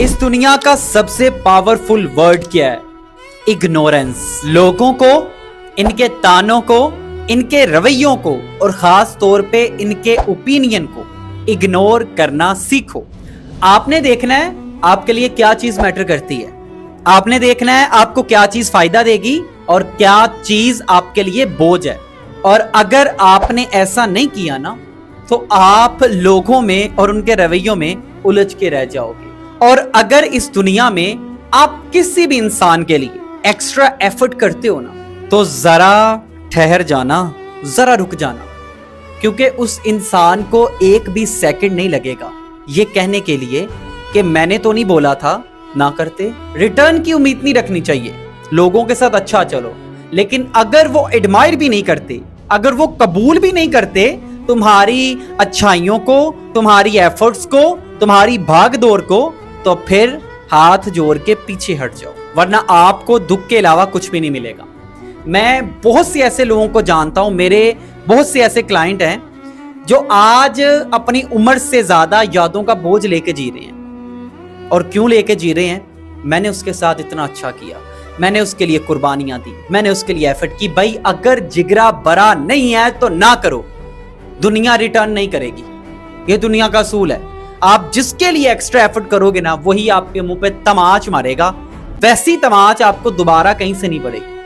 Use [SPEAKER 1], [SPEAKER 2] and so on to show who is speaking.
[SPEAKER 1] इस दुनिया का सबसे पावरफुल वर्ड क्या है? इग्नोरेंस। लोगों को, इनके तानों को, इनके रवैयों को और खास तौर पे इनके ओपिनियन को इग्नोर करना सीखो। आपने देखना है आपके लिए क्या चीज मैटर करती है, आपने देखना है आपको क्या चीज फायदा देगी और क्या चीज आपके लिए बोझ है। और अगर आपने ऐसा नहीं किया ना तो आप लोगों में और उनके रवैयों में उलझ के रह जाओगे। और अगर इस दुनिया में आप किसी भी इंसान के लिए एक्स्ट्रा एफर्ट करते हो ना तो जरा ठहर जाना, जरा रुक जाना, क्योंकि उस इंसान को एक भी सेकंड नहीं लगेगा ये कहने के लिए कि मैंने तो नहीं बोला था ना करते। रिटर्न की उम्मीद नहीं रखनी चाहिए, लोगों के साथ अच्छा चलो, लेकिन अगर वो एडमायर भी नहीं करते, अगर वो कबूल भी नहीं करते तुम्हारी अच्छाइयों को, तुम्हारी एफर्ट्स को, तुम्हारी भाग दौड़ को, तो फिर हाथ जोड़ के पीछे हट जाओ, वरना आपको दुख के अलावा कुछ भी नहीं मिलेगा। मैं बहुत से ऐसे लोगों को जानता हूं, मेरे बहुत से ऐसे क्लाइंट हैं जो आज अपनी उम्र से ज्यादा यादों का बोझ लेके जी रहे हैं। और क्यों लेके जी रहे हैं? मैंने उसके साथ इतना अच्छा किया, मैंने उसके लिए कुर्बानियां दी, मैंने उसके लिए एफर्ट की। भाई अगर जिगरा बड़ा नहीं है तो ना करो, दुनिया रिटर्न नहीं करेगी, ये दुनिया का असूल है। आप जिसके लिए एक्स्ट्रा एफर्ट करोगे ना वही आपके मुंह पे तमाच मारेगा, वैसी तमाच आपको दोबारा कहीं से नहीं पड़ेगी।